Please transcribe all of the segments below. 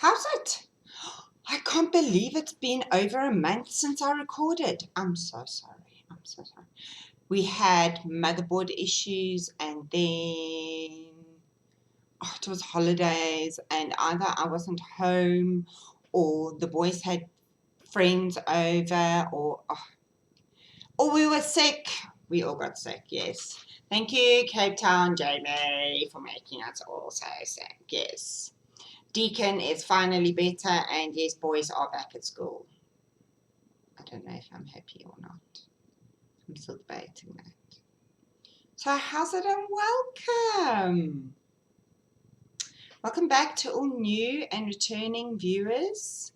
How's it? I can't believe it's been over a month since I recorded. I'm so sorry. I'm so sorry. We had motherboard issues and then it was holidays and either I wasn't home or the boys had friends over or we were sick. We all got sick, yes. Thank you, Cape Town, Jamie, for making us all so sick, yes. Deacon is finally better, and yes, boys are back at school. I don't know if I'm happy or not. I'm still debating that. So how's it and welcome. Welcome back to all new and returning viewers.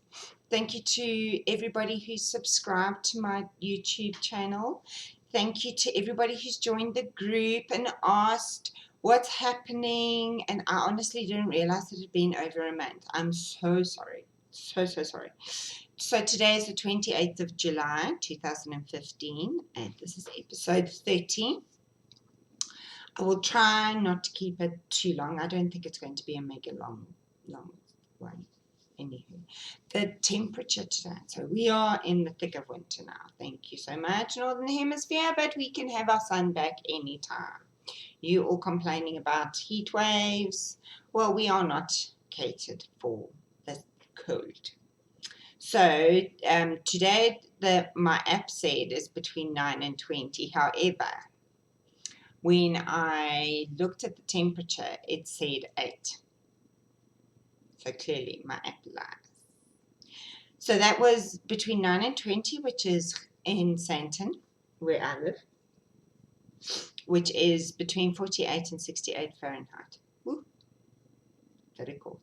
Thank you to everybody who's subscribed to my YouTube channel. Thank you to everybody who's joined the group and asked what's happening. And I honestly didn't realize it had been over a month. I'm so sorry. So sorry. So today is the 28th of July 2015 and this is episode 30. I will try not to keep it too long. I don't think it's going to be a mega long one. Anywho, the temperature today. So we are in the thick of winter now. Thank you so much, Northern Hemisphere, but we can have our sun back anytime. You all complaining about heat waves. Well, we are not catered for the cold. So today my app said is between 9 and 20. However, when I looked at the temperature, it said 8. So clearly my app lies. So that was between 9 and 20, which is in Sandton, where I live, which is between 48 and 68 Fahrenheit. Woo. Very cold.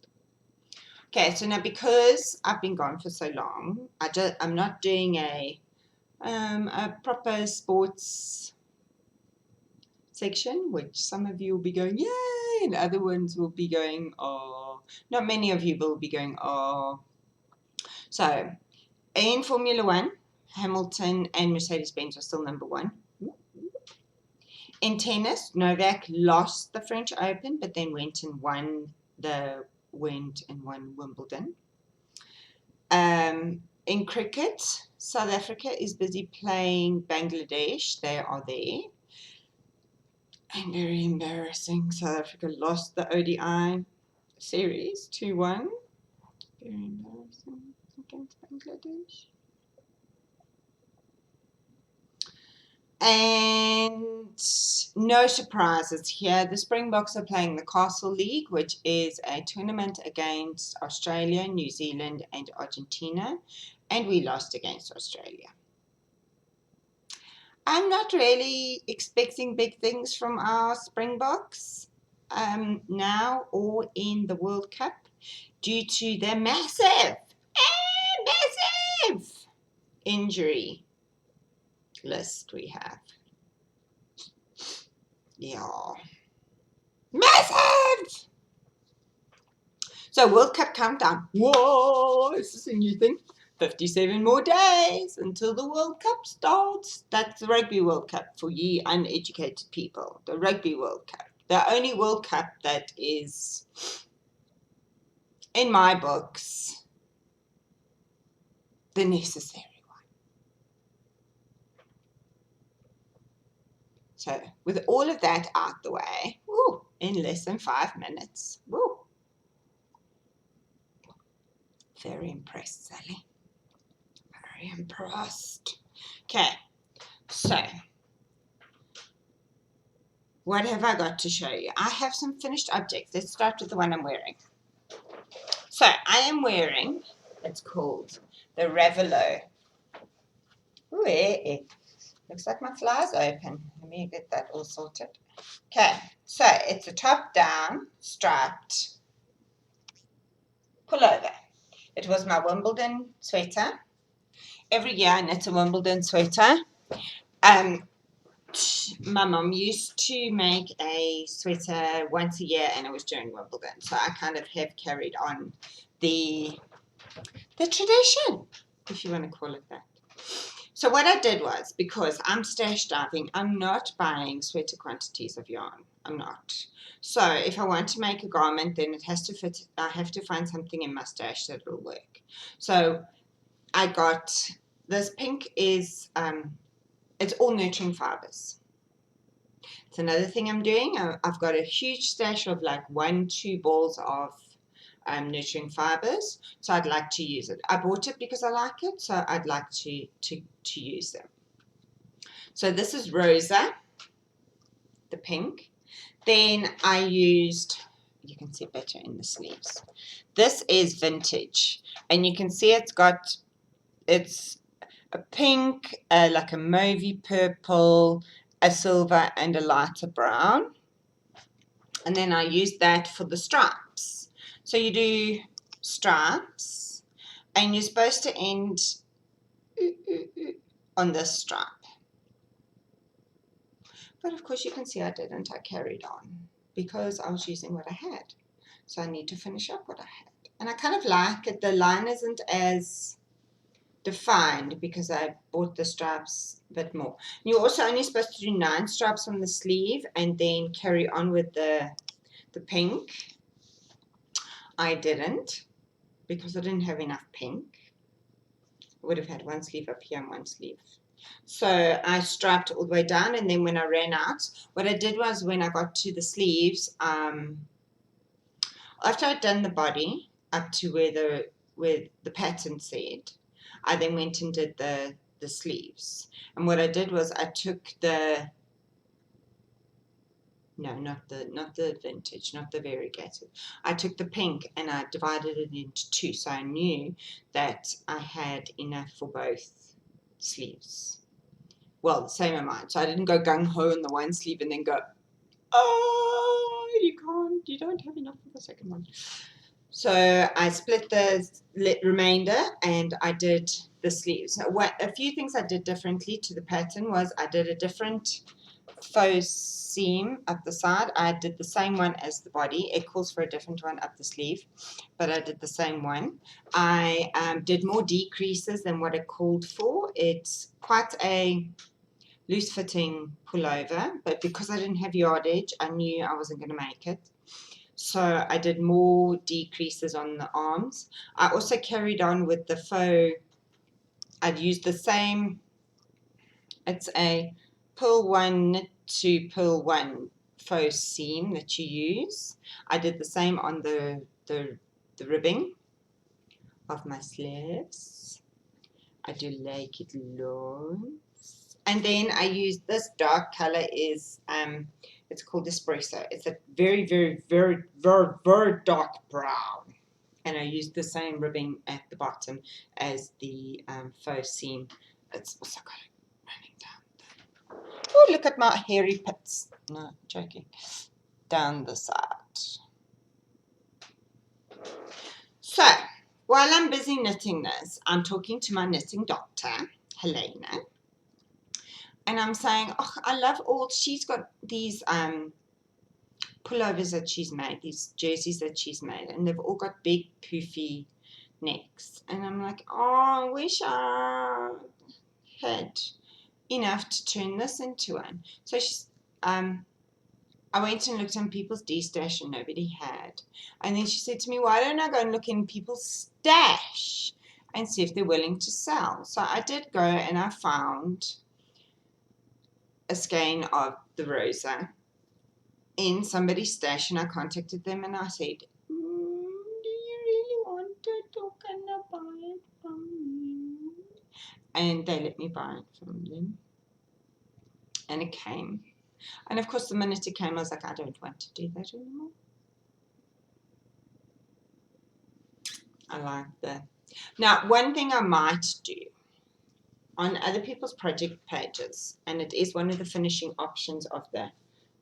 Okay, so now because I've been gone for so long, I'm not doing a proper sports section, which some of you will be going, yay, and other ones will be going, oh. Not many of you will be going, oh. So, in Formula One, Hamilton and Mercedes-Benz are still number 1. In tennis, Novak lost the French Open, but then went and won Wimbledon. In cricket, South Africa is busy playing Bangladesh. They are there. And very embarrassing. South Africa lost the ODI series 2-1. Very embarrassing against Bangladesh. And no surprises here. The Springboks are playing the Castle League, which is a tournament against Australia, New Zealand, and Argentina. And we lost against Australia. I'm not really expecting big things from our Springboks now or in the World Cup due to the massive injury list we have. Yeah. Massive! So World Cup countdown. Whoa, is this a new thing? 57 more days until the World Cup starts. That's the Rugby World Cup for ye uneducated people. The Rugby World Cup. The only World Cup that is, in my books, the necessary one. So, with all of that out the way, in less than 5 minutes. Very impressed, Sally. Very impressed. Okay, so what have I got to show you? I have some finished objects. Let's start with the one I'm wearing. So I am wearing, it's called the Ravelo. Ooh, looks like my fly's open. Let me get that all sorted. Okay, so it's a top-down striped pullover. It was my Wimbledon sweater. Every year I knit a Wimbledon sweater. My mom used to make a sweater once a year and it was during Wimbledon. So I kind of have carried on the tradition, if you want to call it that. So what I did was, because I'm stash diving, I'm not buying sweater quantities of yarn. I'm not. So if I want to make a garment, then it has to fit. I have to find something in my stash that will work. So I got this pink is it's all nurturing fibers. It's another thing I'm doing. I've got a huge stash of like 1-2 balls of nurturing fibers, so I'd like to use it. I bought it because I like it, so I'd like to use them. So this is Rosa, the pink. Then I used, you can see better in the sleeves. This is vintage, and you can see it's a pink, like a mauvey purple, a silver, and a lighter brown. And then I used that for the stripes. So you do stripes, and you're supposed to end on this stripe. But of course you can see I didn't. I carried on because I was using what I had. So I need to finish up what I had. And I kind of like it. The line isn't as defined because I bought the stripes a bit more. You're also only supposed to do 9 stripes on the sleeve and then carry on with the pink. I didn't because I didn't have enough pink. I would have had one sleeve up here and one sleeve. So I striped all the way down, and then when I ran out, what I did was when I got to the sleeves, after I'd done the body up to where the pattern said, I then went and did the sleeves. And what I did was I took the not the vintage, not the variegated. I took the pink and I divided it into 2, so I knew that I had enough for both sleeves. Well, the same amount. So I didn't go gung-ho on the one sleeve and then go, oh, you don't have enough for the second one. So I split the remainder and I did the sleeves. Now, a few things I did differently to the pattern was I did a different faux seam up the side. I did the same one as the body. It calls for a different one up the sleeve, but I did the same one. I did more decreases than what it called for. It's quite a loose fitting pullover, but because I didn't have yardage, I knew I wasn't going to make it. So I did more decreases on the arms. I also carried on with the faux. I'd used the same, it's a purl 1 knit to purl 1 faux seam that you use. I did the same on the ribbing of my sleeves. I do like it long. And then I use this dark color is it's called espresso. It's a very, very, very, very, very dark brown. And I used the same ribbing at the bottom as the faux seam. It's also got it running down. Oh, look at my hairy pits. No, joking. Down the side. So, while I'm busy knitting this, I'm talking to my knitting doctor, Helena. And I'm saying, oh, I love she's got these pullovers that she's made, these jerseys that she's made, and they've all got big poofy necks. And I'm like, oh, I wish I had enough to turn this into one. So she's, I went and looked on people's D-stash and nobody had. And then she said to me, why don't I go and look in people's stash and see if they're willing to sell? So I did go and I found a skein of the Rosa in somebody's stash, and I contacted them and I said, do you really want it, or can I buy it from you? And they let me buy it from them, and it came. And of course the minute it came I was like, I don't want to do that anymore. I like that. Now, one thing I might do on other people's project pages, and it is one of the finishing options of the,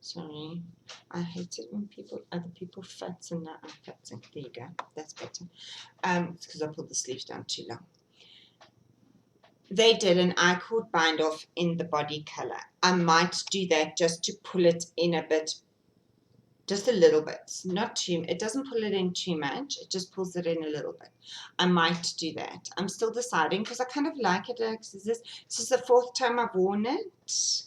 sorry, I hate it when other people fats and now I'm fatsing. There you go, that's better. It's because I pulled the sleeves down too long. They did an I-cord bind off in the body color. I might do that just to pull it in a bit Just a little bit, not too, it doesn't pull it in too much, it just pulls it in a little bit. I might do that. I'm still deciding because I kind of like it. This is the 4th time I've worn it.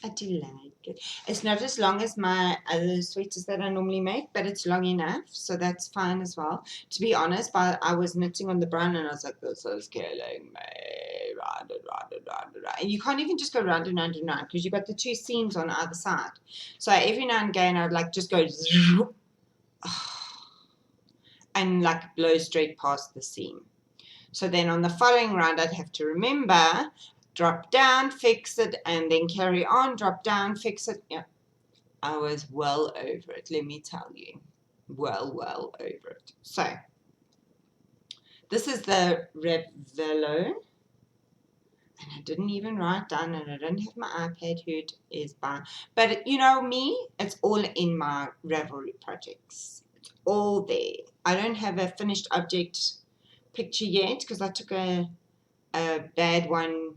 I do like it. It's not as long as my other sweaters that I normally make, but it's long enough, so that's fine as well. To be honest, I was knitting on the brown and I was like, this is killing me. Round and round and round and round. And you can't even just go round and round and round because you've got the 2 seams on either side. So every now and again I would like just go and like blow straight past the seam. So then on the following round I'd have to remember, drop down, fix it, and then carry on, drop down, fix it. Yeah, I was well over it, let me tell you. Well over it. So this is the Revelo, and I didn't even write down, and I don't have my iPad who it is by. But you know me, it's all in my Ravelry projects. It's all there. I don't have a finished object picture yet because I took a bad one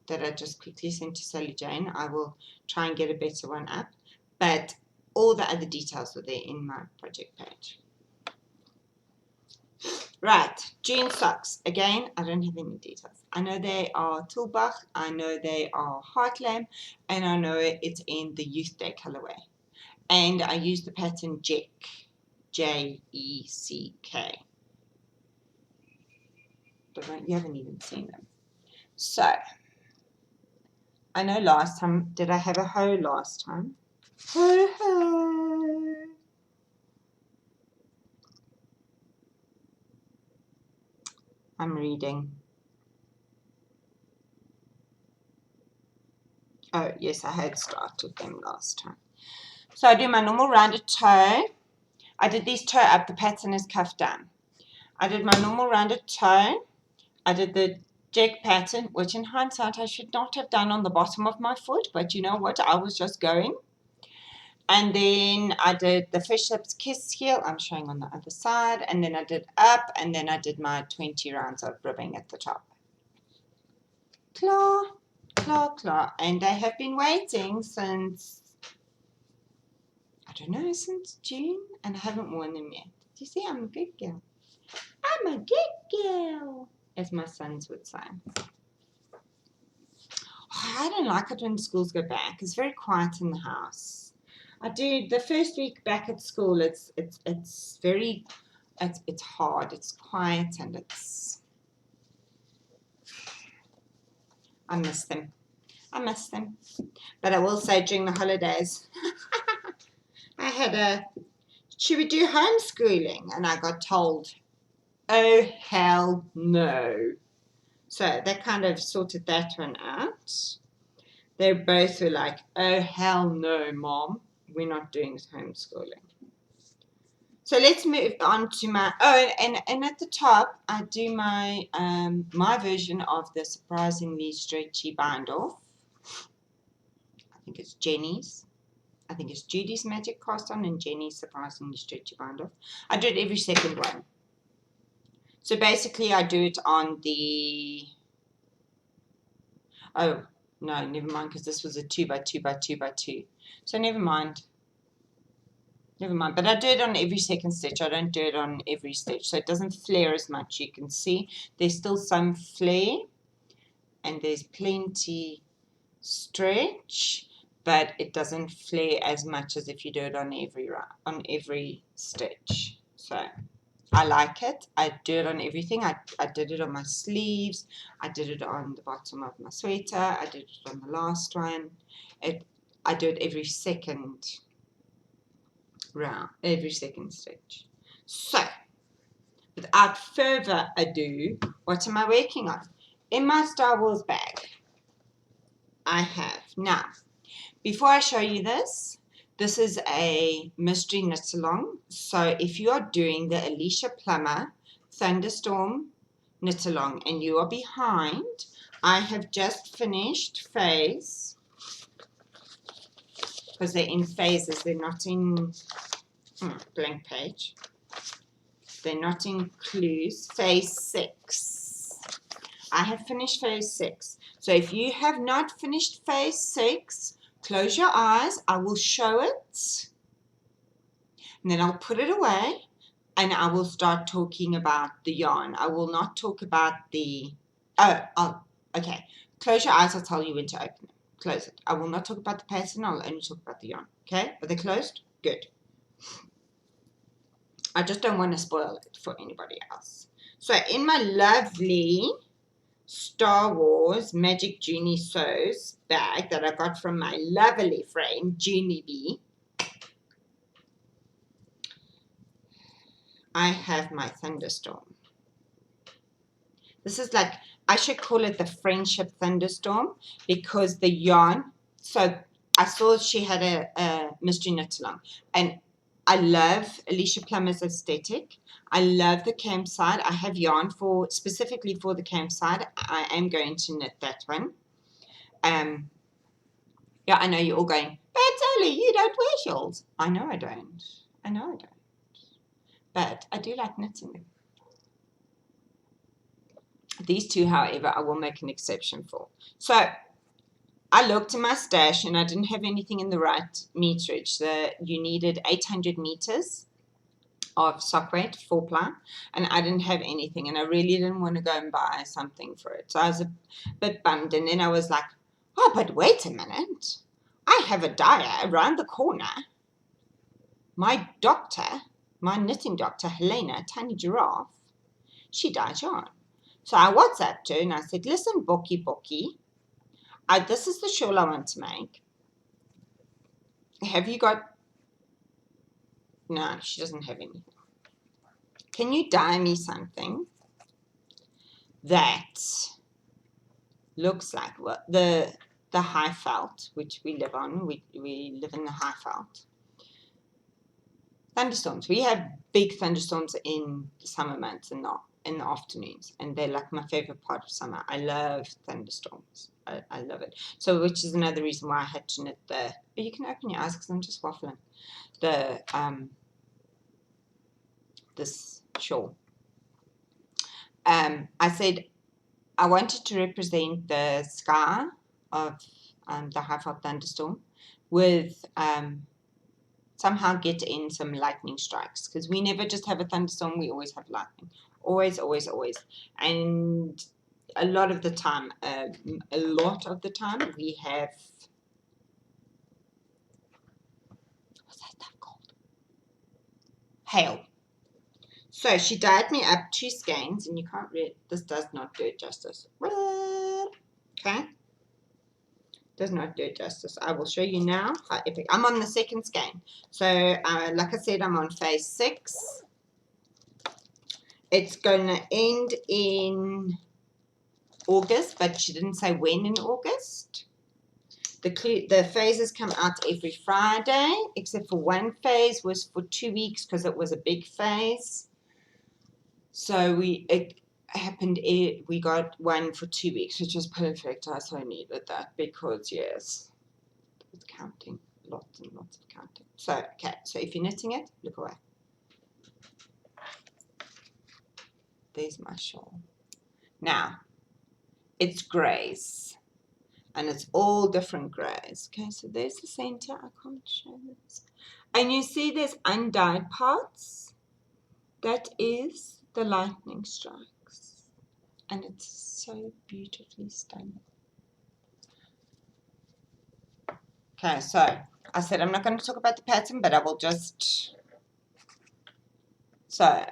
that I just quickly sent to Sally Jane. I will try and get a better one up, but all the other details are there in my project page. Right, June socks. Again, I don't have any details. I know they are Tulbach, I know they are Heartland, and I know it's in the Youth Day colorway. And I use the pattern Jeck, J-E-C-K. But you haven't even seen them. So, I know last time, did I have a hoe last time? Ho, ho. I'm reading. Oh, yes, I had started them last time. So I do my normal rounded toe. I did these toe up, the pattern is cuff down. I did my normal rounded toe. I did the Jeck pattern, which in hindsight I should not have done on the bottom of my foot, but you know what, I was just going. And then I did the fish lips kiss heel, I'm showing on the other side, and then I did up, and then I did my 20 rounds of ribbing at the top. Claw, claw, claw, and they have been waiting since, I don't know, since June, and I haven't worn them yet. Do you see, I'm a good girl. I'm a good girl, as my sons would say. I don't like it when schools go back. It's very quiet in the house. I do the first week back at school. It's very it's hard. It's quiet and it's. I miss them. I miss them. But I will say during the holidays, I had a. Should we do homeschooling? And I got told, oh hell no. So they kind of sorted that one out. They both were like, oh, hell no, Mom. We're not doing homeschooling. So let's move on to my, and at the top, I do my my version of the surprisingly stretchy bind off. I think it's Jenny's. I think it's Judy's Magic Cast On and Jenny's surprisingly stretchy bind off. I do it every second one. So basically, I do it on the, oh, no, never mind, because this was a 2 by 2 by 2 by 2. So never mind. Never mind. But I do it on every second stitch. I don't do it on every stitch. So it doesn't flare as much. You can see there's still some flare. And there's plenty stretch. But it doesn't flare as much as if you do it on every stitch. So I like it. I do it on everything. I did it on my sleeves. I did it on the bottom of my sweater. I did it on the last one. I do it every second round, every second stitch. So, without further ado, what am I working on? In my Star Wars bag, I have, now, before I show you this, this is a mystery knit along. So if you are doing the Alicia Plummer Thunderstorm knit along and you are behind, I have just finished phase, because they're in phases, they're not in blank page. They're not in clues. Phase 6. I have finished phase 6. So if you have not finished phase 6, Close your eyes. I will show it. And then I'll put it away. And I will start talking about the yarn. I will not talk about the... okay. Close your eyes. I'll tell you when to open them. Close it. I will not talk about the pattern. I'll only talk about the yarn. Okay? Are they closed? Good. I just don't want to spoil it for anybody else. So in my lovely Star Wars Magic Junie Sews bag that I got from my lovely friend Junie B, I have my Thunderstorm. This is like, I should call it the Friendship Thunderstorm because the yarn, so I saw she had a mystery knit along, and I love Alicia Plummer's aesthetic. I love the campsite. I have yarn for specifically for the campsite. I am going to knit that one. Yeah, I know you're all going, but Ellie, you don't wear shawls. I know I don't. I know I don't. But I do like knitting them. These two, however, I will make an exception for. So I looked in my stash and I didn't have anything in the right meterage. You needed 800 meters of sock weight, 4-ply, and I didn't have anything, and I really didn't want to go and buy something for it. So I was a bit bummed, and then I was like, oh, but wait a minute. I have a dyer around the corner. My doctor, my knitting doctor, Helena, Tiny Giraffe, she dyes yarn. So I WhatsApped her and I said, listen, Boki, this is the shawl I want to make. Have you got... No, she doesn't have anything. Can you dye me something that looks like the high felt, which we live on. We live in the high felt. Thunderstorms. We have big thunderstorms in the summer months and not in the afternoons, and they're like my favorite part of summer. I love thunderstorms. I love it. So, which is another reason why I had to knit the... But you can open your eyes because I'm just waffling. The this shawl. I said I wanted to represent the sky of the high felt thunderstorm with somehow get in some lightning strikes, because we never just have a thunderstorm, we always have lightning. Always, always, always. And a lot of the time we have... What's that stuff called? Hail. So she dyed me up 2 skeins, and you can't read, this does not do it justice. Okay? Does not do it justice. I will show you now how epic. I'm on the 2nd skein. So, like I said, I'm on phase 6. It's going to end in August, but she didn't say when in August. The phases come out every Friday, except for one phase was for 2 weeks because it was a big phase. So it happened, we got one for 2 weeks, which was perfect. I so needed that because, yes, it's counting, lots and lots of counting. So, okay, so if you're knitting it, look away. There's my shawl. Now, it's grays, and it's all different grays. Okay, so there's the center. I can't show this. And you see there's undyed parts. That is the lightning strikes, and it's so beautifully stunning. Okay, so I said I'm not going to talk about the pattern, but I will just... So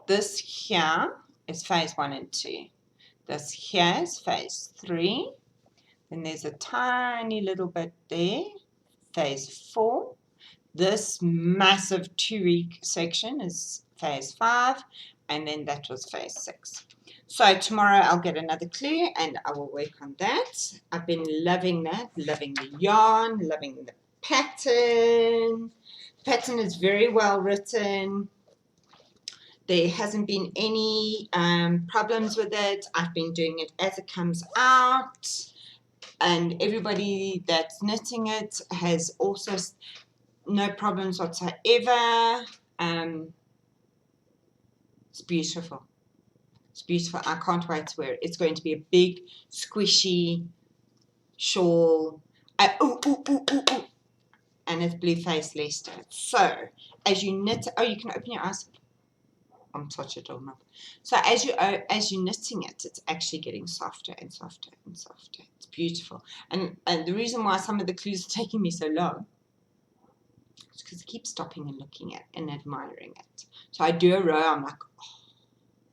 this here is phase 1 and 2. This here is phase 3. Then there's a tiny little bit there, phase 4. This massive 2-week section is phase 5, and then that was phase 6. So tomorrow I'll get another clue and I will work on that. I've been loving that, loving the yarn, loving the pattern. The pattern is very well written. There hasn't been any problems with it. I've been doing it as it comes out, and everybody that's knitting it has also no problems whatsoever. It's beautiful. It's beautiful. I can't wait to wear it. It's going to be a big, squishy shawl. Ooh, ooh, ooh, ooh, ooh. And it's blue face Leicester. So as you knit, oh, you can open your eyes. I'm such a doorknob. So as you're knitting it, it's actually getting softer and softer and softer. It's beautiful. And the reason why some of the clues are taking me so long is because I keep stopping and looking at and admiring it. So I do a row. I'm like, oh,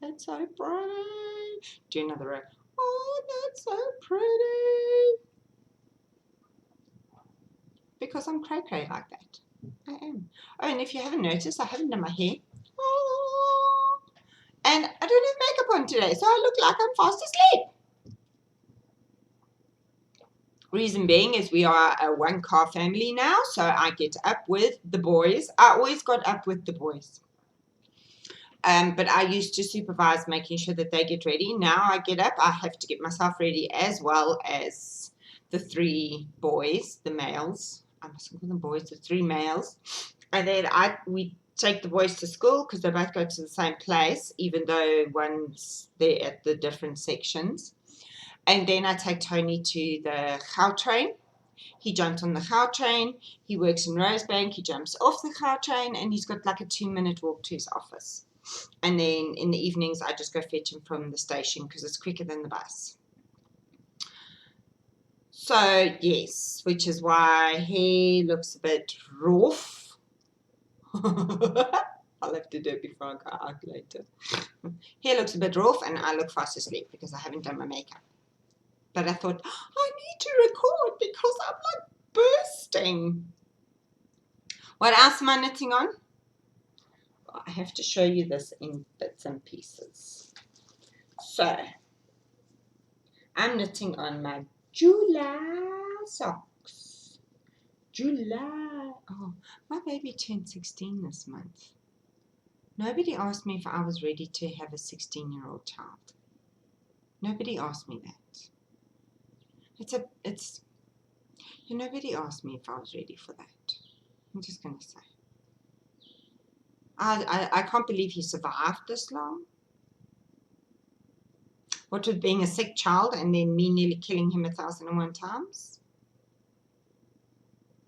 that's so pretty. Do another row. Oh, that's so pretty. Because I'm cray-cray like that. I am. Oh, and if you haven't noticed, I haven't done my hair. Oh. And I don't have makeup on today, so I look like I'm fast asleep. Reason being is we are a one-car family now, so I get up with the boys. I always got up with the boys. But I used to supervise making sure that they get ready. Now I get up, I have to get myself ready as well as the 3 boys, the males. I mustn't call them boys, the 3 males. And then we take the boys to school because they both go to the same place, even though one's there at the different sections. And then I take Tony to the cow train. He jumps on the cow train. He works in Rosebank. He jumps off the cow train, and he's got like a 2-minute walk to his office. And then in the evenings, I just go fetch him from the station because it's quicker than the bus. So, yes, which is why he looks a bit rough. I'll have to do it before I go out later. He looks a bit rough, and I look fast asleep because I haven't done my makeup. But I thought, I need to record because I'm like bursting. What else am I knitting on? Well, I have to show you this in bits and pieces. So, I'm knitting on my July socks. July. Oh, my baby turned 16 this month. Nobody asked me if I was ready to have a 16-year-old child. Nobody asked me that. Nobody asked me if I was ready for that. I'm just going to say. I can't believe he survived this long. What with being a sick child and then me nearly killing him 1,001 times.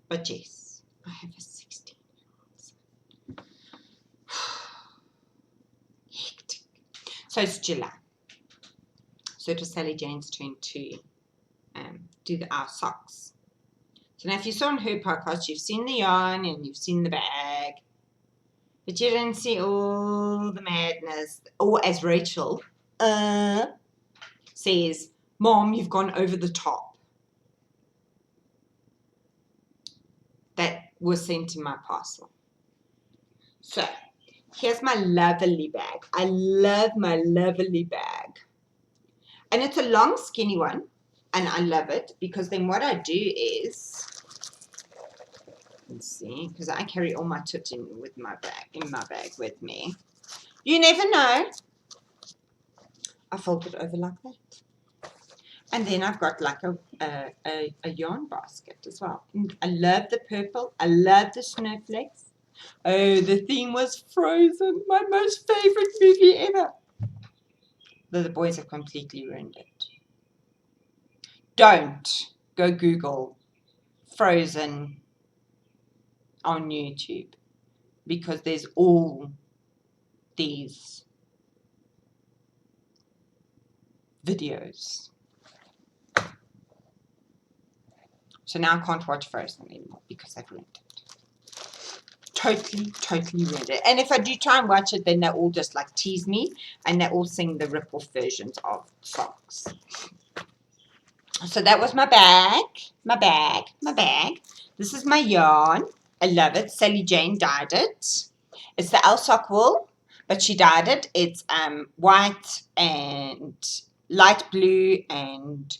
But yes, I have a 16-year-old son. Hectic. So it's July. So it was Sally Jane's turn to do our socks. So now if you saw on her podcast, you've seen the yarn and you've seen the bag. But you didn't see all the madness. Or as Rachel says, Mom, you've gone over the top. That was sent in my parcel. So here's my lovely bag. I love my lovely bag. And it's a long, skinny one. And I love it because then what I do is, let's see, because I carry all my tut in my bag with me. You never know. I fold it over like that. And then I've got like a yarn basket as well. And I love the purple. I love the snowflakes. Oh, the theme was Frozen, my most favorite movie ever. Though the boys have completely ruined it. Don't go Google Frozen on YouTube because there's all these videos. So now I can't watch Frozen anymore because they've ruined it. Totally ruined it. And if I do try and watch it, then they all just like tease me and they all sing the rip-off versions of songs. So that was my bag. This is my yarn. I love it. Sally Jane dyed it. It's the Alsock wool, but she dyed it. It's white and light blue and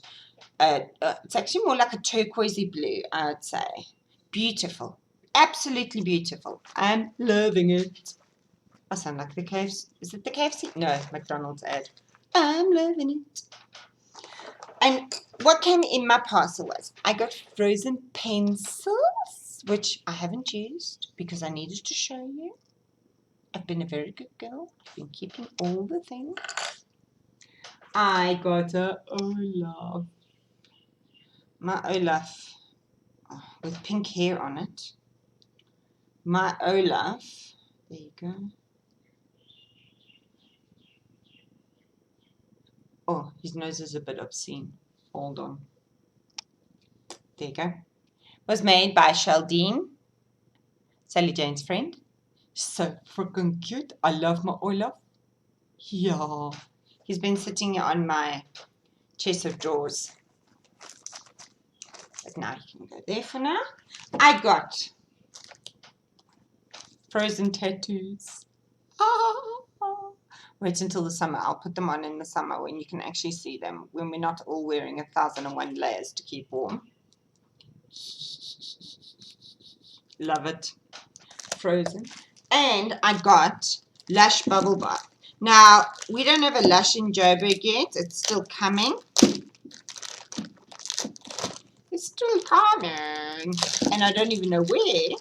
it's actually more like a turquoisey blue, I would say. Beautiful. Absolutely beautiful. I'm loving it. I sound like the KFC. Is it the KFC? No, McDonald's ad. I'm loving it. And what came in my parcel was I got frozen pencils, which I haven't used because I needed to show you. I've been a very good girl. I've been keeping all the things. I got a Olaf. My Olaf. with pink hair on it. My Olaf. There you go. Oh, his nose is a bit obscene. Hold on. There you go. Was made by Sheldine, Sally Jane's friend. So freaking cute. I love my Olaf. Yeah. He's been sitting on my chest of drawers. But now he can go there for now. I got Frozen tattoos. Wait until the summer. I'll put them on in the summer when you can actually see them, when we're not all wearing 1,001 layers to keep warm. Love it. Frozen. And I got Lush Bubble Bath. Now, we don't have a Lush in Joburg yet. It's still coming. It's still coming. And I don't even know where.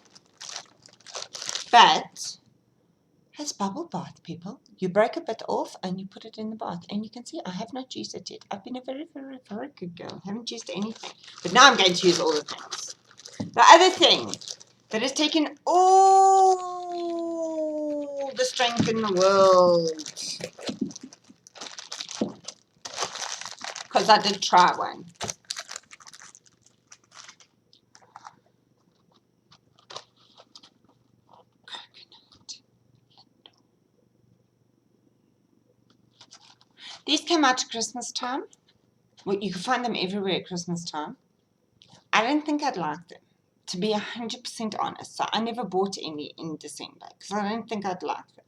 But it's bubble bath, people. You break a bit off and you put it in the bath. And you can see I have not used it yet. I've been a very, very, very good girl. I haven't used anything. But now I'm going to use all the things. The other thing that has taken all the strength in the world, because I did try one. These came out at Christmas time. Well, you can find them everywhere at Christmas time. I didn't think I'd like them, to be 100% honest. So I never bought any in December because I didn't think I'd like them.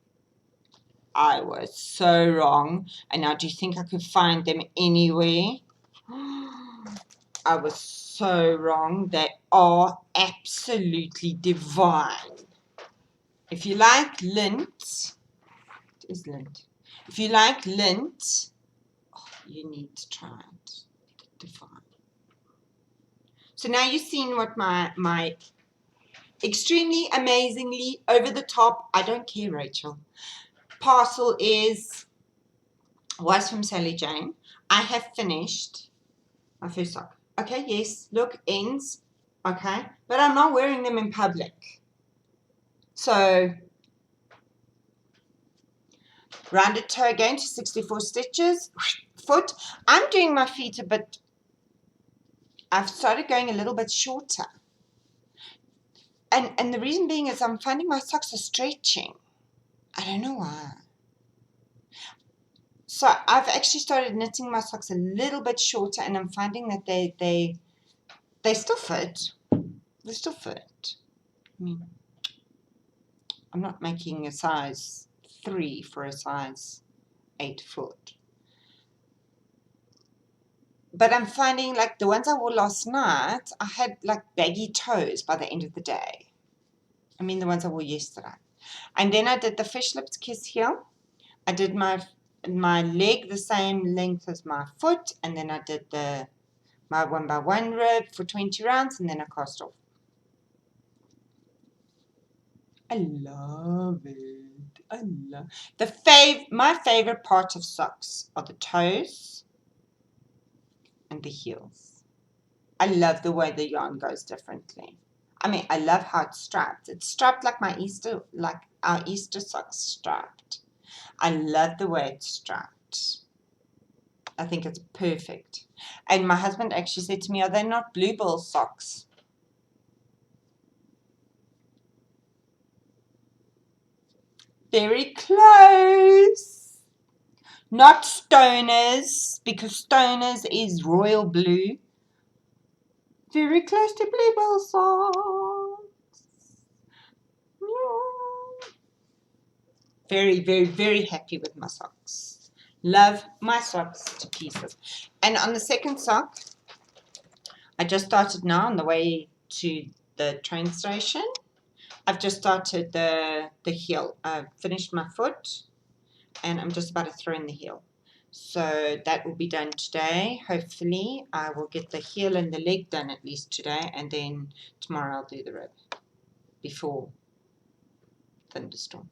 I was so wrong. And now do you think I could find them anywhere? I was so wrong. They are absolutely divine. If you like lint, it is lint. If you like lint, oh, you need to try it. Divine. So now you've seen what my extremely, amazingly, over the top, I don't care, Rachel, parcel was from Sally Jane. I have finished my first sock. Okay, yes, look, ends. Okay, but I'm not wearing them in public. So, rounded toe again to 64 stitches. Foot. I'm doing my feet a bit, I've started going a little bit shorter. And the reason being is I'm finding my socks are stretching. I don't know why. So I've actually started knitting my socks a little bit shorter, and I'm finding that they still fit. They still fit. I mean, I'm not making a size 3 for a size 8 foot. But I'm finding like the ones I wore last night, I had like baggy toes by the end of the day. I mean the ones I wore yesterday. And then I did the fish lips kiss heel. I did my leg the same length as my foot, and then I did my 1x1 rib for 20 rounds, and then I cast off. I love it. I love my favorite part of socks are the toes and the heels. I love the way the yarn goes differently. I mean, I love how it's strapped. It's strapped like our Easter socks strapped. I love the way it's strapped. I think it's perfect. And my husband actually said to me, are they not bluebell socks? Very close. Not stoners, because stoners is royal blue. Very close to bluebell socks. Yeah. Very, very, very happy with my socks. Love my socks to pieces. And on the second sock, I just started now on the way to the train station. I've just started the heel. I've finished my foot and I'm just about to throw in the heel. So that will be done today. Hopefully I will get the heel and the leg done at least today, and then tomorrow I'll do the rib before thunderstorm.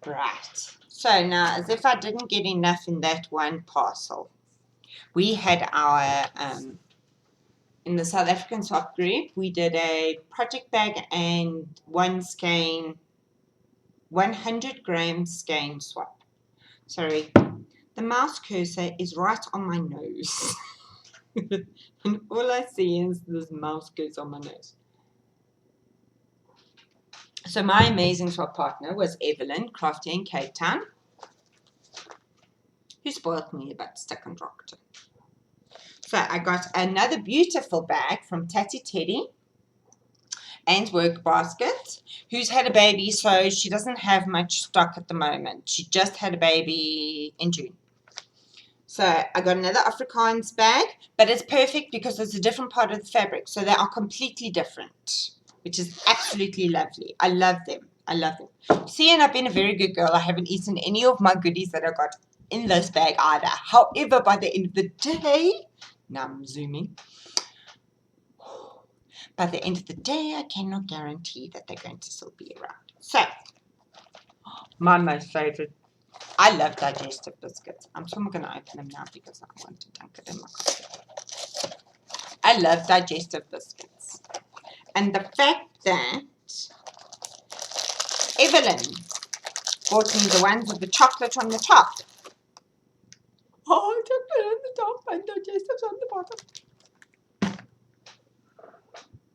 Right. So now, as if I didn't get enough in that one parcel, We had our, in the South African swap group, we did a project bag and 100 gram skein swap. Sorry, the mouse cursor is right on my nose. And all I see is this mouse cursor on my nose. So my amazing swap partner was Evelyn, crafty in Cape Town, who spoiled me about Stick and Rockton. So I got another beautiful bag from Tatty Teddy and Work Basket, who's had a baby, so she doesn't have much stock at the moment. She just had a baby in June. So I got another Afrikaans bag, but it's perfect because it's a different part of the fabric, so they are completely different, which is absolutely lovely. I love them. I love them. See, and I've been a very good girl. I haven't eaten any of my goodies that I got in this bag either. However, by the end of the day, now I'm zooming, by the end of the day, I cannot guarantee that they're going to still be around. So, my most favorite, I love digestive biscuits. I'm still going to open them now because I want to dunk it in my coffee. I love digestive biscuits. And the fact that Evelyn bought me the ones with the chocolate on the top. Oh, chocolate on the top and digestives on the bottom.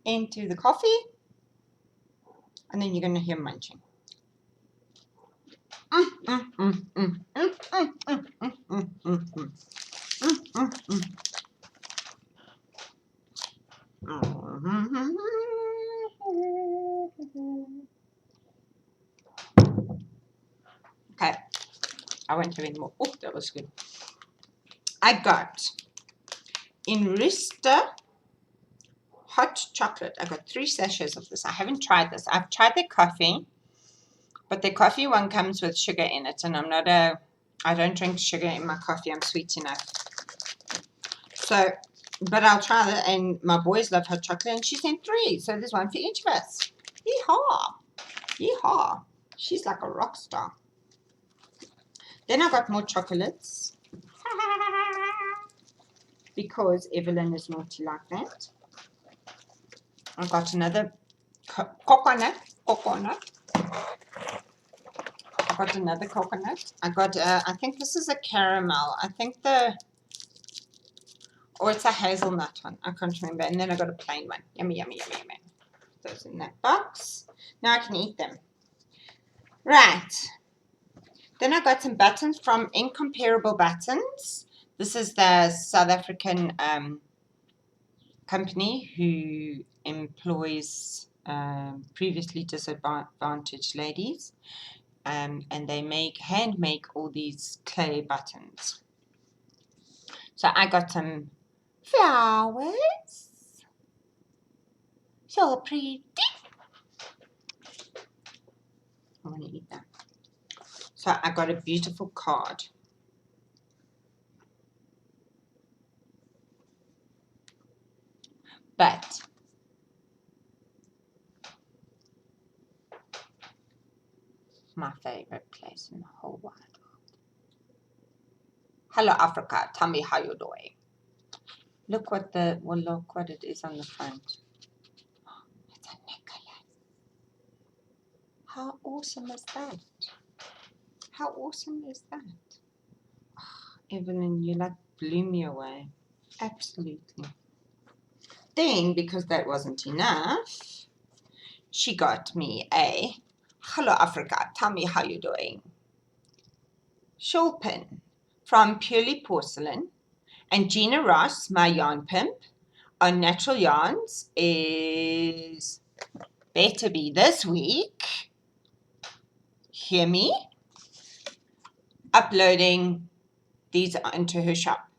Into the coffee. And then you're going to hear munching. Okay, I won't have any more. Oh, that was good. I got in Rista hot chocolate. I got 3 sachets of this. I haven't tried this. I've tried their coffee, but their coffee one comes with sugar in it, and I don't drink sugar in my coffee. I'm sweet enough. So, but I'll try that. And my boys love hot chocolate, and she sent 3, so there's one for each of us. Yeehaw! Yeehaw! She's like a rock star. Then I got more chocolates because Evelyn is naughty like that. I got another coconut. I got another coconut. I got, I think this is a caramel. I think or it's a hazelnut one. I can't remember. And then I got a plain one. Yummy, yummy, yummy, yummy. Those in that box. Now I can eat them. Right. Then I got some buttons from Incomparable Buttons. This is the South African company who employs previously disadvantaged ladies. And they hand make all these clay buttons. So I got some flowers. So pretty. I want to eat that. So I got a beautiful card. But my favorite place in the whole wide world. Hello Africa, tell me how you're doing. Look what it is on the front. It's a necklace. How awesome is that? How awesome is that? Oh, Evelyn, you like blew me away. Absolutely. Then, because that wasn't enough, she got me a Hello Africa, tell me how you're doing shawl pin from Purely Porcelain. And Gina Ross, my yarn pimp on Natural Yarns, is better be this week. Hear me? Uploading these into her shop.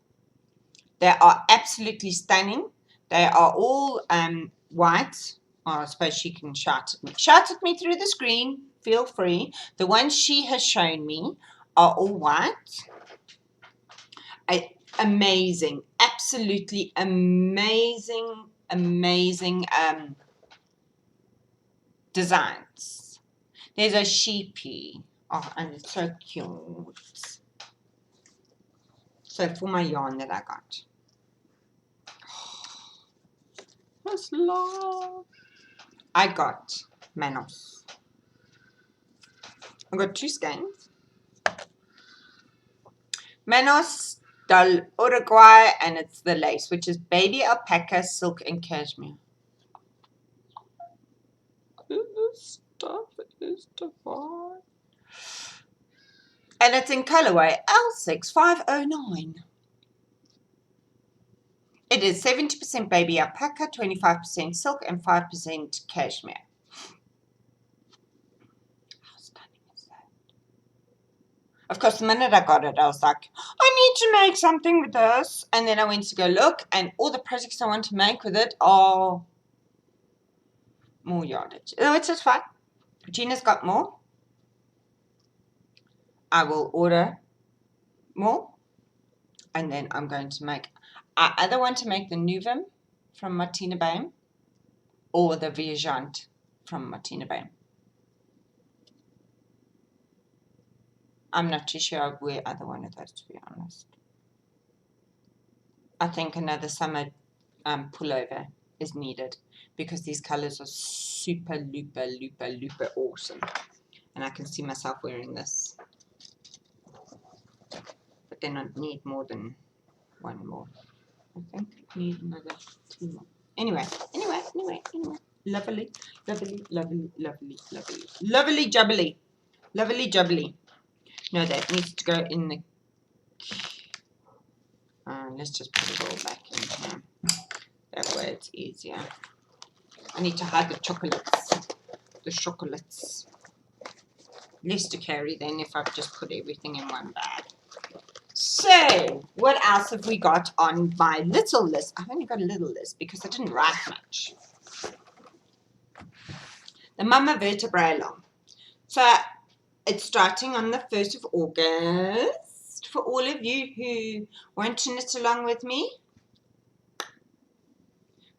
They are absolutely stunning. They are all white. Oh, I suppose she can shout at me. Shout at me through the screen. Feel free. The ones she has shown me are all white. Amazing. Absolutely amazing, amazing designs. There's a sheepy. Oh, and it's so cute. So for my yarn that I got. That's love. I got Manos. I got 2 skeins. Manos del Uruguay, and it's the lace, which is baby alpaca, silk, and cashmere. This stuff is divine. And it's in colorway L6509. It is 70% baby alpaca, 25% silk, and 5% cashmere. How stunning is that? Of course, the minute I got it, I was like, I need to make something with this. And then I went to go look, and all the projects I want to make with it are more yardage. Which is fine. Gina's got more. I will order more. And then I'm going to make, I either want to make the Nuvum from Martina Bain or the Viajant from Martina Bain. I'm not too sure I'd wear either one of those, to be honest. I think another summer pullover is needed because these colors are super luper awesome. And I can see myself wearing this. But then I need more than one more. I think I need another 2 more. Anyway. Lovely jubbly. No, that needs to go in the... let's just put it all back in here. That way it's easier. I need to hide the chocolates. Less to carry than if I've just put everything in one bag. So, what else have we got on my little list? I've only got a little list because I didn't write much. The Mama Vertebrae Long. So, it's starting on the 1st of August. For all of you who want to knit along with me.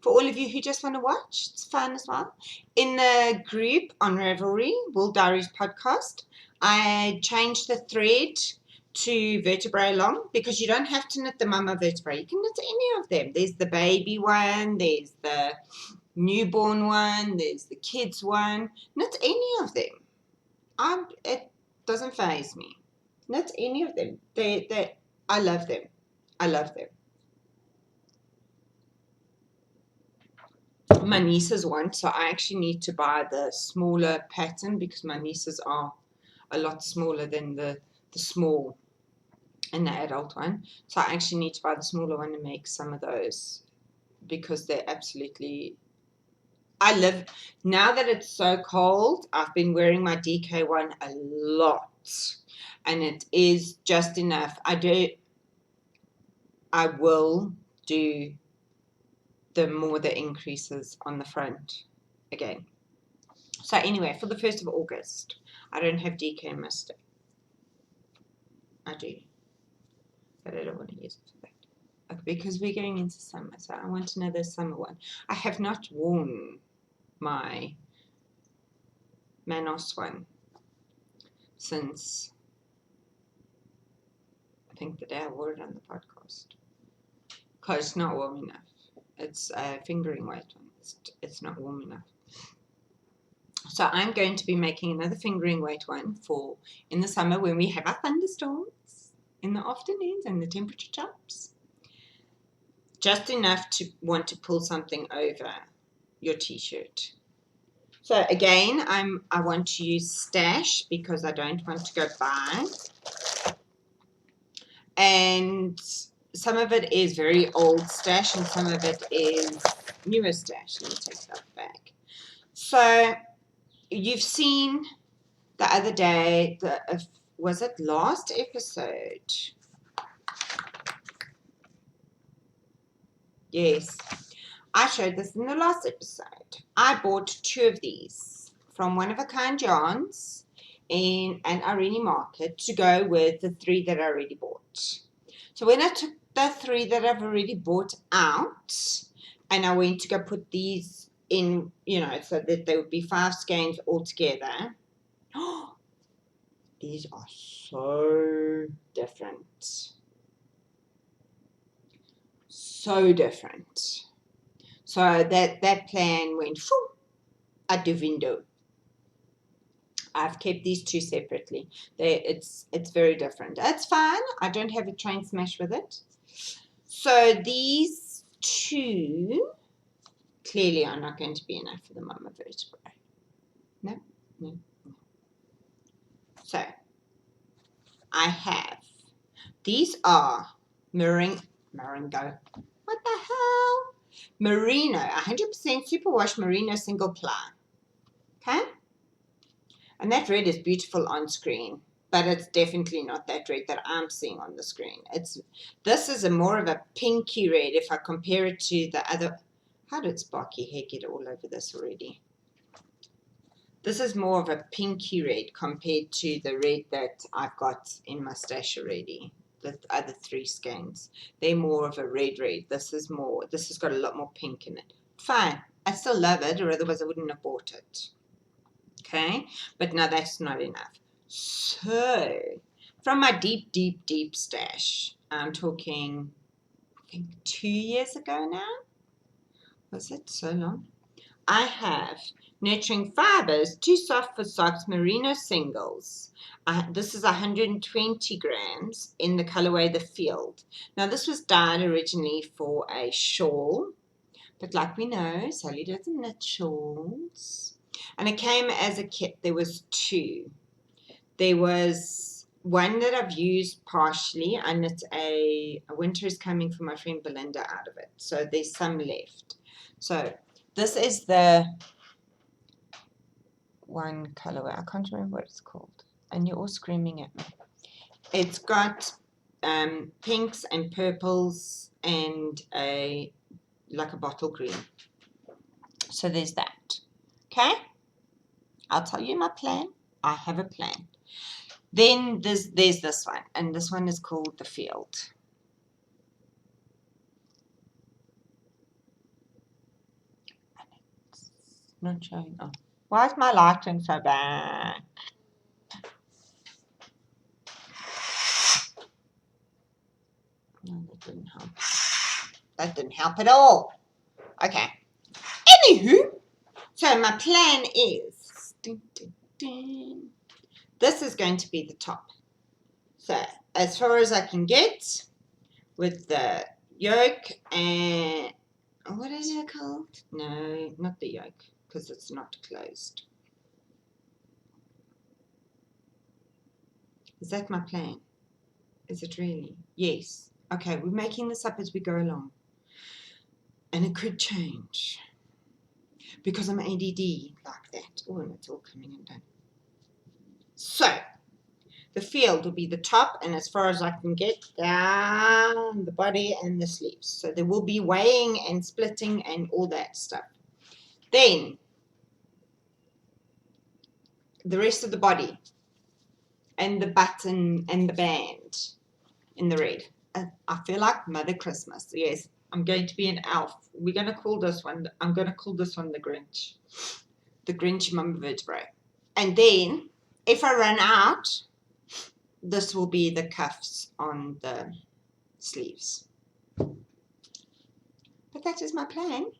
For all of you who just want to watch, it's fun as well. In the group on Ravelry, WoolDiaries podcast, I changed the thread to vertebrae long because you don't have to knit the mama vertebrae. You can knit any of them. There's the baby one, there's the newborn one, there's the kids one. Knit any of them. It doesn't faze me. Knit any of them. I love them. I love them. My nieces want, so I actually need to buy the smaller pattern because my nieces are a lot smaller than the small and the adult one. So I actually need to buy the smaller one and make some of those because they're absolutely... now that it's so cold, I've been wearing my DK one a lot and it is just enough. I will do the increases on the front again. So anyway, for the 1st of August, I don't have DK Mister. I do, but I don't want to use it for that because we're going into summer, so I want another summer one. I have not worn my Manos one since I think the day I wore it on the podcast because it's not warm enough. It's a fingering weight one. It's not warm enough. So I'm going to be making another fingering weight one for in the summer when we have our thunderstorms in the afternoons and the temperature jumps. Just enough to want to pull something over your t-shirt. So again, I want to use stash because I don't want to go buy. And some of it is very old stash and some of it is newer stash. Let me take that back. So you've seen the other day, was it last episode? Yes, I showed this in the last episode. I bought 2 of these from One of a Kind Yarns in an Irene market to go with the 3 that I already bought. So when I took the 3 that I've already bought out and I went to go put these in, so that there would be 5 skeins all together. These are so different. so different. So that plan went out the window. I've kept these two separately. It's very different. That's fine. I don't have a train smash with it. So these two clearly are not going to be enough for the mama vertebrae. No, no, no. So I have, these are Moringo. What the hell? Merino, 100% superwash merino single ply. Okay? And that red is beautiful on screen, but it's definitely not that red that I'm seeing on the screen. This is a more of a pinky red if I compare it to the other. How did Sparky hair get all over this already? This is more of a pinky red compared to the red that I've got in my stash already. The other three skeins, they're more of a red. This has got a lot more pink in it. Fine, I still love it, or otherwise I wouldn't have bought it. Okay, but no, that's not enough. So from my deep stash, I'm talking, I think 2 years ago now. Was it so long? I have Nurturing Fibers, Too Soft for Socks Merino Singles. This is 120 grams in the colorway The Field. Now this was dyed originally for a shawl, but like we know, Sally doesn't knit shawls. And it came as a kit. There was two. There was one that I've used partially. I knit a winter is coming for my friend Belinda out of it. So there's some left. So this is the one colorway. I can't remember what it's called. And you're all screaming at me. It's got pinks and purples and like a bottle green. So there's that. Okay? I'll tell you my plan. I have a plan. Then there's this one, and this one is called The Field. It's not showing up. Why is my lighting so bad? No, that didn't help. That didn't help at all. Okay. Anywho, so my plan is this is going to be the top. So as far as I can get with the yoke and what is it called? No, not the yoke, because it's not closed. Is that my plan? Is it really? Yes. Okay, we're making this up as we go along. And it could change. Because I'm ADD like that. Oh, and it's all coming undone. So, the field will be the top, and as far as I can get down the body and the sleeves. So there will be weighing and splitting and all that stuff. Then, the rest of the body and the button and the band in the red. I feel like Mother Christmas. Yes, I'm going to be an elf. We're going to call this one, I'm going to call this one the Grinch. The Grinch Mama Vertebrae. And then, if I run out, this will be the cuffs on the sleeves. But that is my plan.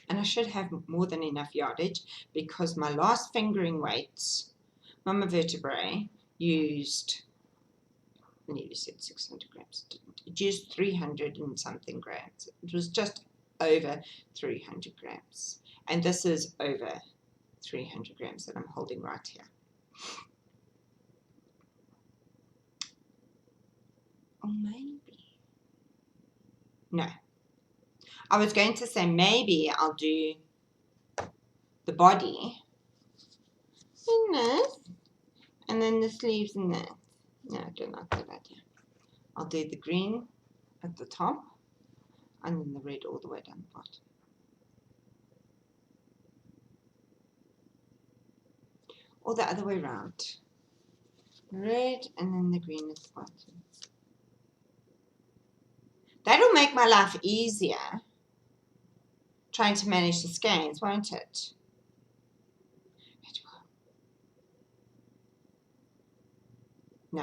And I should have more than enough yardage because my last fingering weights, Mama Vertebrae, used, I nearly said 600 grams. It used 300 and something grams. It was just over 300 grams. And this is over 300 grams that I'm holding right here. Or maybe. No. I was going to say maybe I'll do the body in this and then the sleeves in that. No, I don't like that idea. I'll do the green at the top and then the red all the way down the bottom. Or the other way around. Red and then the green at the bottom. That'll make my life easier trying to manage the skeins, won't it? It will.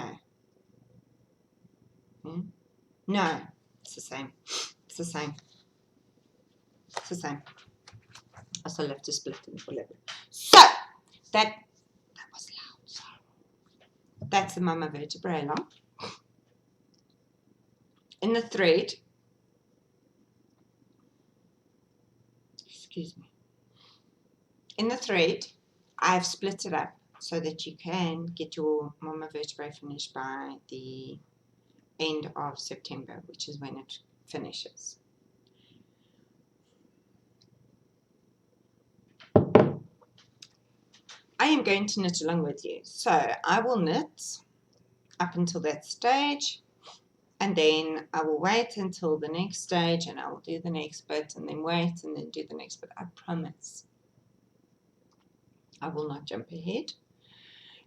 No. No, it's the same. It's the same. It's the same. I still have to split it for 11. So, that was loud. Sorry. That's the mama vertebrae along. In the thread, excuse me, in the thread, I've split it up so that you can get your mama vertebrae finished by the end of September, which is when it finishes. I am going to knit along with you. So I will knit up until that stage, and then I will wait until the next stage, and I will do the next bit, and then wait, and then do the next bit. I promise I will not jump ahead.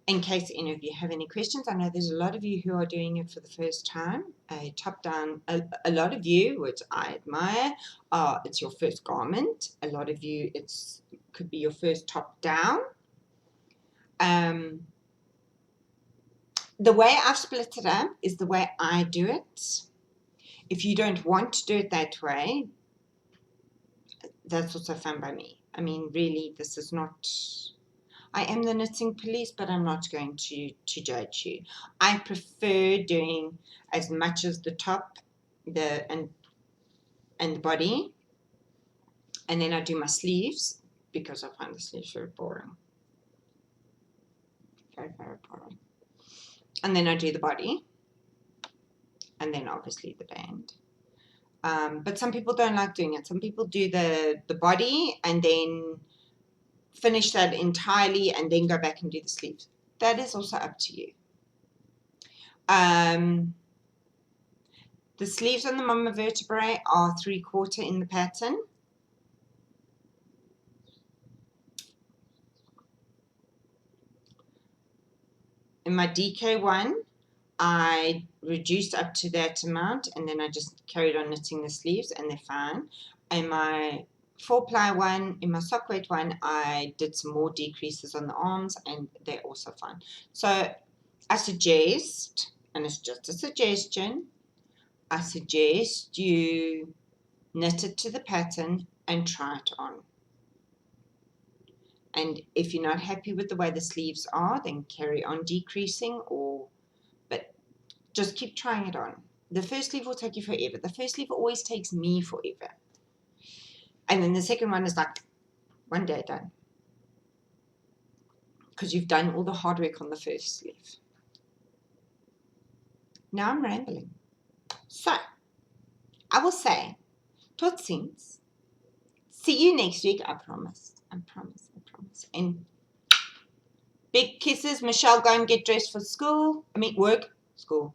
In case any of you have any questions, I know there's a lot of you who are doing it for the first time. A top down, a lot of you, which I admire, it's your first garment. A lot of you, could be your first top down. The way I've split it up is the way I do it. If you don't want to do it that way, that's also fine by me. I mean, really, this is not... I am the knitting police, but I'm not going to judge you. I prefer doing as much as the top and the body, and then I do my sleeves because I find the sleeves very boring. Very, very boring. And then I do the body, and then obviously the band. But some people don't like doing it. Some people do the body and then finish that entirely and then go back and do the sleeves. That is also up to you. The sleeves on the mama vertebrae are 3/4 in the pattern. In my DK one, I reduced up to that amount, and then I just carried on knitting the sleeves, and they're fine. In my 4-ply one, in my sock weight one, I did some more decreases on the arms, and they're also fine. So I suggest, and it's just a suggestion, I suggest you knit it to the pattern and try it on. And if you're not happy with the way the sleeves are, then carry on decreasing, but just keep trying it on. The first sleeve will take you forever. The first sleeve always takes me forever. And then the second one is like one day done. Because you've done all the hard work on the first sleeve. Now I'm rambling. So, I will say, tot ziens. See you next week, I promise. I promise, I promise. And big kisses. Michelle, go and get dressed for school. Work. School.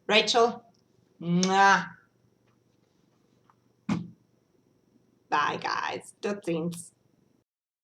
Rachel. Mwah. Bye, guys. Tot ziens.